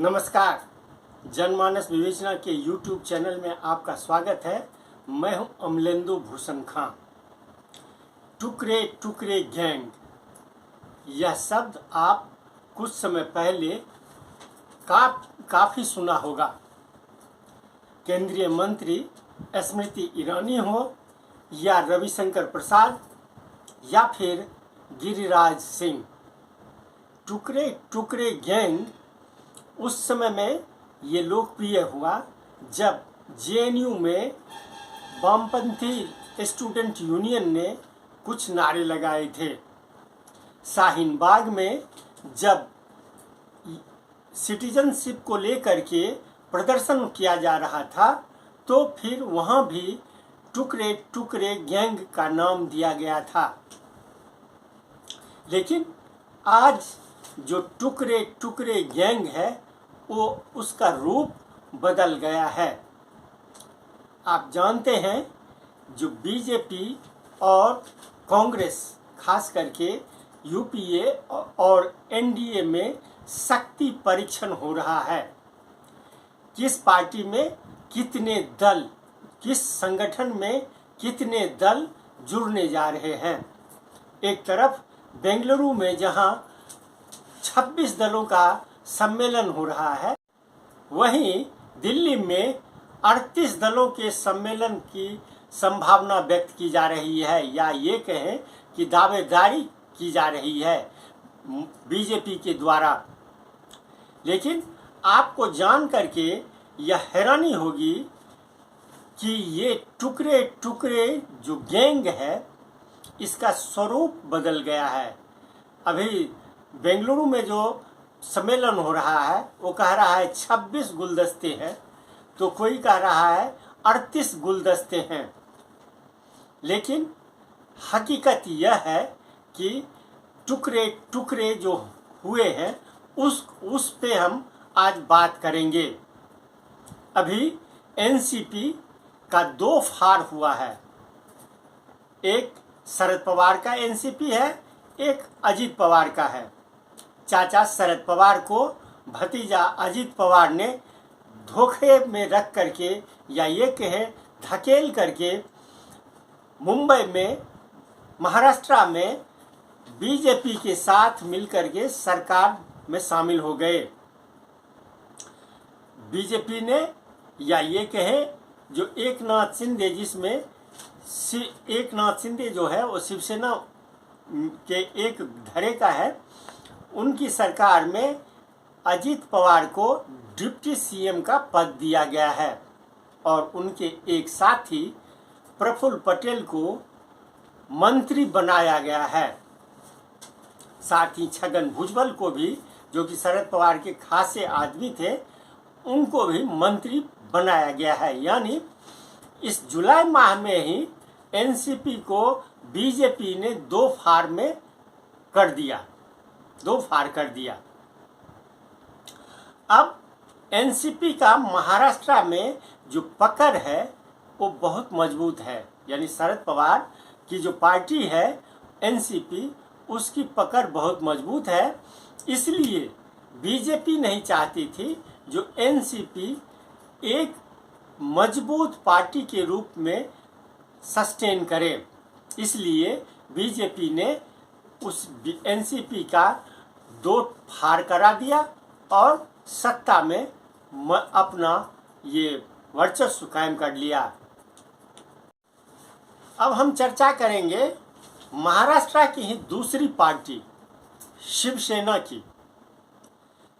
नमस्कार। जनमानस विवेचना के YouTube चैनल में आपका स्वागत है। मैं हूं अमलेंदु भूषण खां। टुकड़े टुकड़े गैंग, यह शब्द आप कुछ समय पहले काफ़ी सुना होगा। केंद्रीय मंत्री स्मृति ईरानी हो या रविशंकर प्रसाद या फिर गिरिराज सिंह, टुकड़े टुकड़े गैंग उस समय में ये लोकप्रिय हुआ जब जेएनयू में वामपंथी स्टूडेंट यूनियन ने कुछ नारे लगाए थे। शाहीन बाग में जब सिटीजनशिप को लेकर के प्रदर्शन किया जा रहा था तो फिर वहाँ भी टुकड़े टुकड़े गैंग का नाम दिया गया था। लेकिन आज जो टुकड़े टुकड़े गैंग है वो उसका रूप बदल गया है। आप जानते हैं जो बीजेपी और कांग्रेस खास करके यूपीए और एनडीए में शक्ति परीक्षण हो रहा है। किस पार्टी में कितने दल, किस संगठन में कितने दल जुड़ने जा रहे हैं। एक तरफ बेंगलुरु में जहां 26 दलों का सम्मेलन हो रहा है, वहीं दिल्ली में 38 दलों के सम्मेलन की संभावना व्यक्त की जा रही है, या ये कहें कि दावेदारी की जा रही है बीजेपी के द्वारा। लेकिन आपको जान करके यह हैरानी होगी कि ये टुकड़े टुकड़े जो गैंग है इसका स्वरूप बदल गया है। अभी बेंगलुरु में जो सम्मेलन हो रहा है वो कह रहा है 26 गुलदस्ते हैं, तो कोई कह रहा है 38 गुलदस्ते हैं। लेकिन हकीकत यह है कि टुकड़े टुकड़े जो हुए हैं उस पे हम आज बात करेंगे। अभी एनसीपी का 2 फाड़ हुआ है। एक शरद पवार का एनसीपी है, एक अजीत पवार का है। चाचा शरद पवार को भतीजा अजीत पवार ने धोखे में रख करके, या ये कहें धकेल करके, मुंबई में, महाराष्ट्र में बीजेपी के साथ मिलकर के सरकार में शामिल हो गए। बीजेपी ने, या ये कहें जो एकनाथ शिंदे, जिसमें एकनाथ शिंदे जो है वो शिवसेना के एक धड़े का है, उनकी सरकार में अजीत पवार को डिप्टी सीएम का पद दिया गया है और उनके एक साथी प्रफुल्ल पटेल को मंत्री बनाया गया है। साथ ही छगन भुजबल को भी, जो कि शरद पवार के खासे आदमी थे, उनको भी मंत्री बनाया गया है। यानी इस जुलाई माह में ही एनसीपी को बीजेपी ने 2 फाड़ कर दिया। अब एनसीपी का महाराष्ट्र में जो पकड़ है वो बहुत मजबूत है। यानी शरद पवार की जो पार्टी है एनसीपी, उसकी पकड़ बहुत मजबूत है। इसलिए बीजेपी नहीं चाहती थी जो एनसीपी एक मजबूत पार्टी के रूप में सस्टेन करे। इसलिए बीजेपी ने उस एनसीपी का 2 फाड़ करा दिया और सत्ता में अपना ये वर्चस्व कायम कर लिया। अब हम चर्चा करेंगे महाराष्ट्र की ही दूसरी पार्टी शिवसेना की।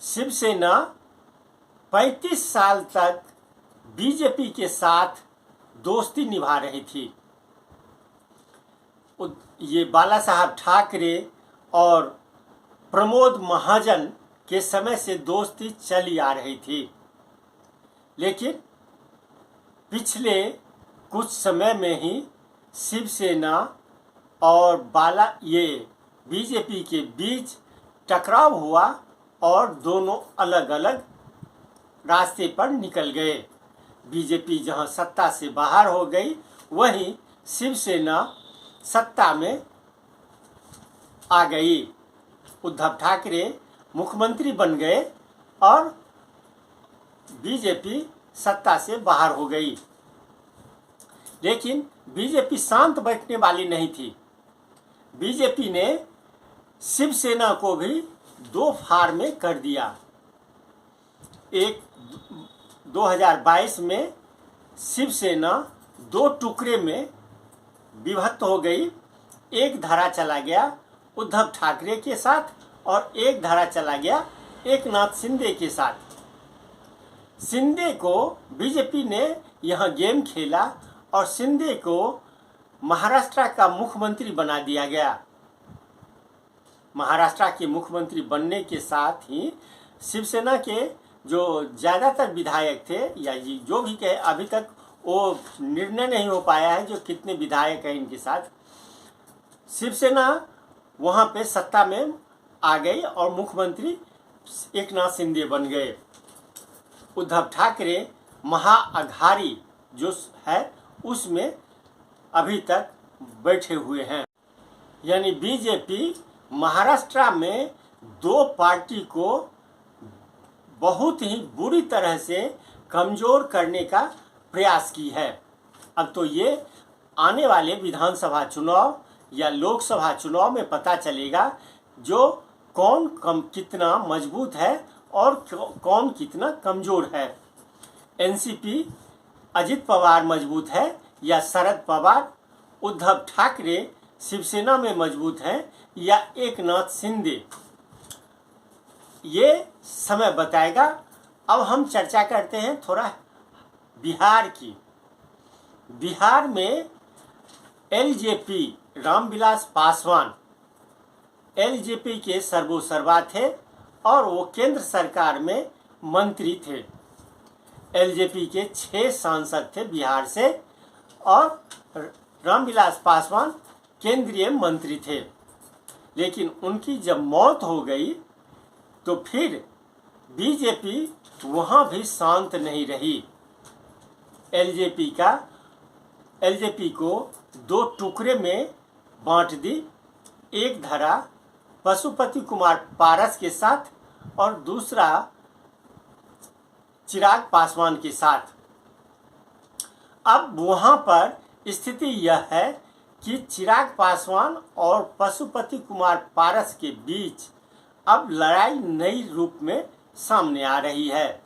शिवसेना 35 साल तक बीजेपी के साथ दोस्ती निभा रही थी। ये बाला साहब ठाकरे और प्रमोद महाजन के समय से दोस्ती चली आ रही थी। लेकिन पिछले कुछ समय में ही शिवसेना और बीजेपी के बीच टकराव हुआ और दोनों अलग अलग रास्ते पर निकल गए। बीजेपी जहां सत्ता से बाहर हो गई, वहीं शिवसेना सत्ता में आ गई। उद्धव ठाकरे मुख्यमंत्री बन गए और बीजेपी सत्ता से बाहर हो गई। लेकिन बीजेपी शांत बैठने वाली नहीं थी। बीजेपी ने शिवसेना को भी दो फाड़ में कर दिया। एक 2022 में शिवसेना दो टुकड़े में विभक्त हो गई। एक धारा चला गया उद्धव ठाकरे के साथ और एक धारा चला गया एकनाथ शिंदे के साथ। शिंदे को बीजेपी ने यहां गेम खेला और शिंदे को महाराष्ट्र का मुख्यमंत्री बना दिया गया। महाराष्ट्र के मुख्यमंत्री बनने के साथ ही शिवसेना के जो ज़्यादातर विधायक थे या जो भी कहे, अभी तक वो निर्णय नहीं हो पाया है जो कितने विधायक हैं इनके साथ। शिवसेना वहाँ पे सत्ता में आ गई और मुख्यमंत्री एकनाथ शिंदे बन गए। उद्धव ठाकरे महाअघाड़ी जो है उसमें अभी तक बैठे हुए हैं। यानी बीजेपी महाराष्ट्र में दो पार्टी को बहुत ही बुरी तरह से कमजोर करने का प्रयास की है। अब तो ये आने वाले विधानसभा चुनाव या लोकसभा चुनाव में पता चलेगा जो कौन कितना मजबूत है और कौन कितना कमजोर है। एनसीपी अजित पवार मजबूत है या शरद पवार उद्धव ठाकरे शिवसेना में मजबूत हैं या एकनाथ शिंदे, ये समय बताएगा। अब हम चर्चा करते हैं थोड़ा बिहार की। बिहार में एलजेपी रामविलास पासवान एलजेपी के सर्वोसर्वा थे और वो केंद्र सरकार में मंत्री थे। एलजेपी के 6 सांसद थे बिहार से और रामविलास पासवान केंद्रीय मंत्री थे। लेकिन उनकी जब मौत हो गई तो फिर बीजेपी वहाँ भी शांत नहीं रही। एलजेपी को दो टुकड़े में बांट दी। एक धारा पशुपति कुमार पारस के साथ और दूसरा चिराग पासवान के साथ। अब वहाँ पर स्थिति यह है कि चिराग पासवान और पशुपति कुमार पारस के बीच अब लड़ाई नई रूप में सामने आ रही है।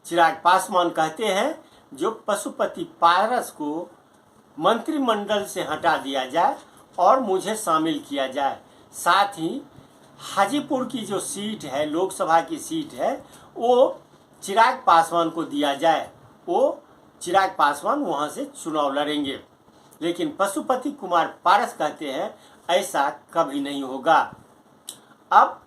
चिराग पासवान कहते हैं जो पशुपति पारस को मंत्रिमंडल से हटा दिया जाए और मुझे शामिल किया जाए। साथ ही हाजीपुर की जो सीट है, लोकसभा की सीट है, वो चिराग पासवान को दिया जाए। वो चिराग पासवान वहाँ से चुनाव लड़ेंगे। लेकिन पशुपति कुमार पारस कहते हैं ऐसा कभी नहीं होगा। अब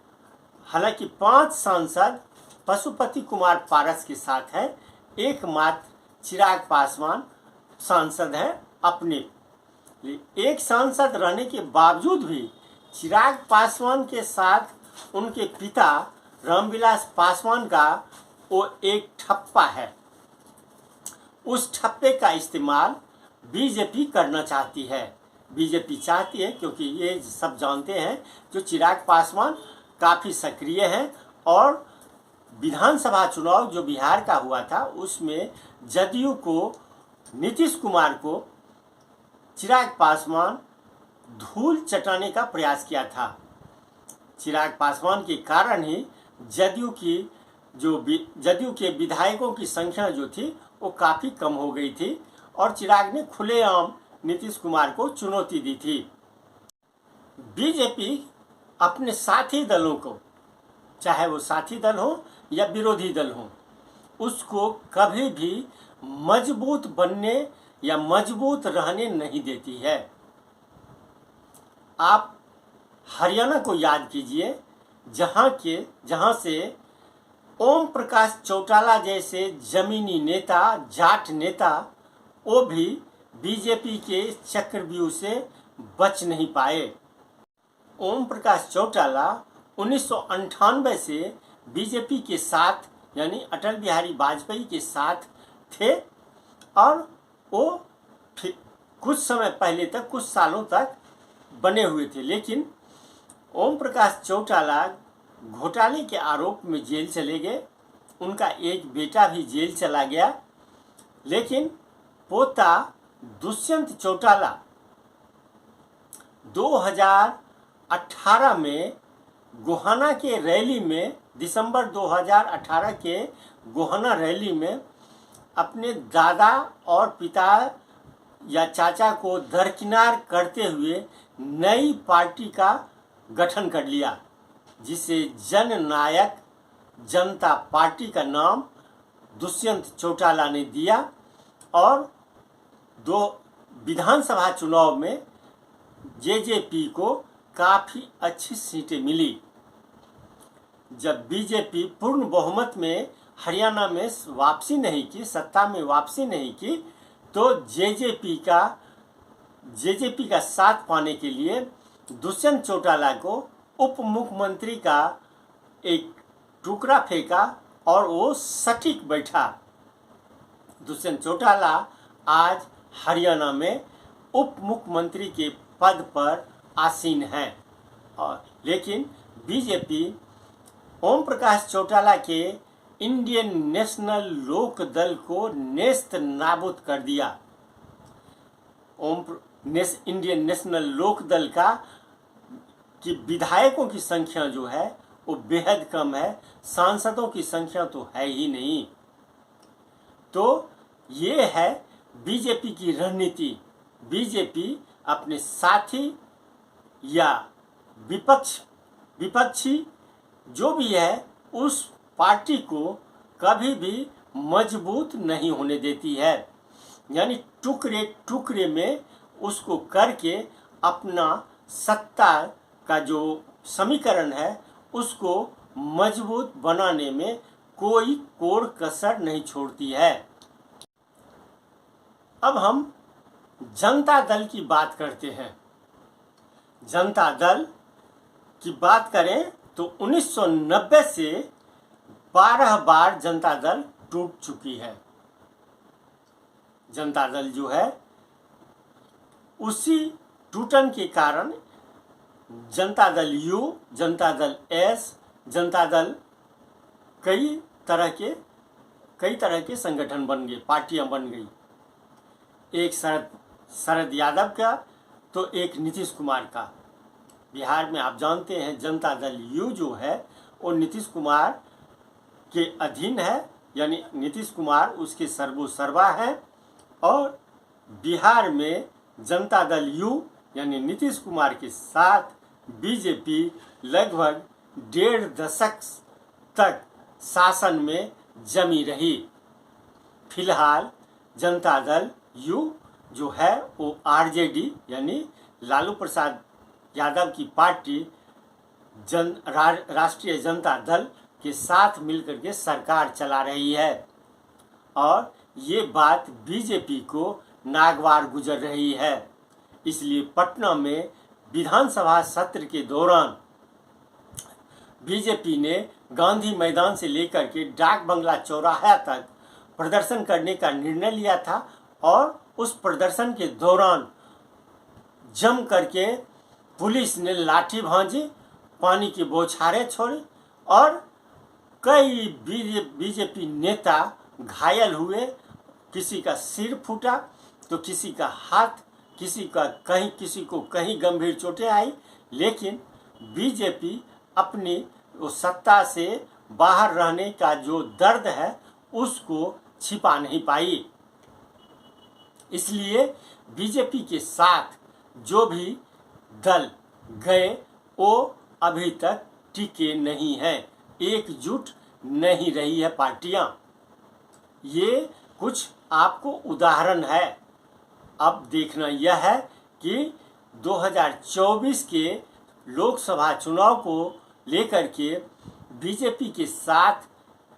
हालांकि 5 सांसद पशुपति कुमार पारस के साथ हैं, एकमात्र चिराग पासवान सांसद हैं अपने। एक सांसद रहने के बावजूद भी चिराग पासवान के साथ उनके पिता रामविलास पासवान का वो एक ठप्पा है। उस ठप्पे का इस्तेमाल बीजेपी करना चाहती है। बीजेपी चाहती है क्योंकि ये सब जानते हैं जो चिराग पासवान काफ़ी सक्रिय हैं और विधानसभा चुनाव जो बिहार का हुआ था उसमें जदयू को, नीतीश कुमार को चिराग पासवान धूल चटाने का प्रयास किया था। चिराग पासवान के कारण ही जदयू के विधायकों की संख्या जो थी वो काफ़ी कम हो गई थी और चिराग ने खुलेआम नीतीश कुमार को चुनौती दी थी। बीजेपी अपने साथी दलों को, चाहे वो साथी दल हो या विरोधी दल हो, उसको कभी भी मजबूत बनने या मजबूत रहने नहीं देती है। आप हरियाणा को याद कीजिए, जहाँ से ओम प्रकाश चौटाला जैसे जमीनी नेता, जाट नेता, वो भी बीजेपी के चक्रव्यूह से बच नहीं पाए। ओम प्रकाश चौटाला 1998 से बीजेपी के साथ यानी अटल बिहारी वाजपेयी के साथ थे और वो कुछ समय पहले तक, कुछ सालों तक बने हुए थे। लेकिन ओम प्रकाश चौटाला घोटाले के आरोप में जेल चले गए उनका एक बेटा भी जेल चला गया, लेकिन पोता दुष्यंत चौटाला 2018 में गोहाना के रैली में, दिसंबर 2018 के गोहाना रैली में अपने दादा और पिता या चाचा को दरकिनार करते हुए नई पार्टी का गठन कर लिया, जिसे जननायक जनता पार्टी का नाम दुष्यंत चौटाला ने दिया। और 2 विधानसभा चुनाव में जेजेपी को काफ़ी अच्छी सीटें मिली। जब बीजेपी पूर्ण बहुमत में हरियाणा में वापसी नहीं की, सत्ता में वापसी नहीं की, तो जेजेपी का साथ पाने के लिए दुष्यंत चौटाला को उप मुख्यमंत्री का एक टुकड़ा फेंका और वो सटीक बैठा। दुष्यंत चौटाला आज हरियाणा में उप मुख्यमंत्री के पद पर आसीन हैं। और लेकिन बीजेपी ओम प्रकाश चौटाला के इंडियन नेशनल लोक दल को नेस्त नाबूद कर दिया। इंडियन नेशनल लोक दल की विधायकों की संख्या जो है वो बेहद कम है, सांसदों की संख्या तो है ही नहीं। तो ये है बीजेपी की रणनीति। बीजेपी अपने साथी या विपक्षी जो भी है उस पार्टी को कभी भी मजबूत नहीं होने देती है, यानी टुकड़े टुकड़े में उसको करके अपना सत्ता का जो समीकरण है उसको मजबूत बनाने में कोई कोर कसर नहीं छोड़ती है। अब हम जनता दल की बात करते हैं। जनता दल की बात करें तो 1990 से 12 बार जनता दल टूट चुकी है। जनता दल जो है उसी टूटन के कारण जनता दल यू, जनता दल एस, जनता दल कई तरह के संगठन बन गए, पार्टियां बन गई। एक शरद यादव का तो एक नीतीश कुमार का। बिहार में आप जानते हैं जनता दल यू जो है वो नीतीश कुमार के अधीन है, यानी नीतीश कुमार उसके सर्वोसर्वा है। और बिहार में जनता दल यू यानी नीतीश कुमार के साथ बीजेपी लगभग 1.5 दशक तक शासन में जमी रही। फिलहाल जनता दल यू जो है वो आरजेडी यानी लालू प्रसाद यादव की पार्टी राष्ट्रीय जनता दल के साथ मिलकर के सरकार चला रही है। और ये बात बीजेपी को नागवार गुजर रही है। इसलिए पटना में विधानसभा सत्र के दौरान बीजेपी ने गांधी मैदान से लेकर के डाक बंगला चौराहा तक प्रदर्शन करने का निर्णय लिया था। और उस प्रदर्शन के दौरान जम करके पुलिस ने लाठी भांजी, पानी की बौछारें छोड़ी और कई बीजेपी नेता घायल हुए। किसी का सिर फूटा तो किसी का हाथ, किसी को कहीं गंभीर चोटें आई। लेकिन बीजेपी अपनी उस सत्ता से बाहर रहने का जो दर्द है उसको छिपा नहीं पाई। इसलिए बीजेपी के साथ जो भी दल गए वो अभी तक टिके नहीं हैं, एकजुट नहीं रही है पार्टियां। ये कुछ आपको उदाहरण है। अब देखना यह है कि 2024 के लोकसभा चुनाव को लेकर के बीजेपी के साथ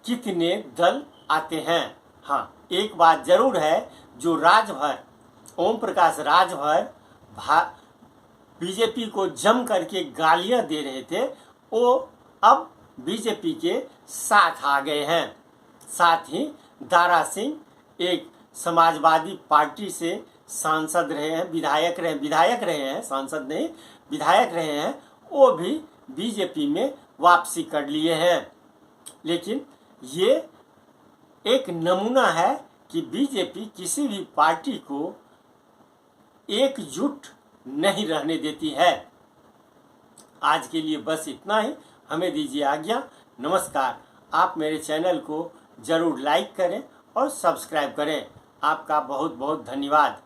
कितने दल आते हैं। हाँ, एक बात जरूर है, जो राजभर ओम प्रकाश राजभर बीजेपी को जम करके गालियां दे रहे थे वो अब बीजेपी के साथ आ गए हैं। साथ ही दारा सिंह एक समाजवादी पार्टी से सांसद रहे हैं, विधायक रहे हैं, सांसद नहीं विधायक रहे हैं, वो भी बीजेपी में वापसी कर लिए हैं। लेकिन ये एक नमूना है कि बीजेपी किसी भी पार्टी को एकजुट नहीं रहने देती है। आज के लिए बस इतना ही। हमें दीजिए आज्ञा। नमस्कार। आप मेरे चैनल को जरूर लाइक करें और सब्सक्राइब करें। आपका बहुत बहुत धन्यवाद।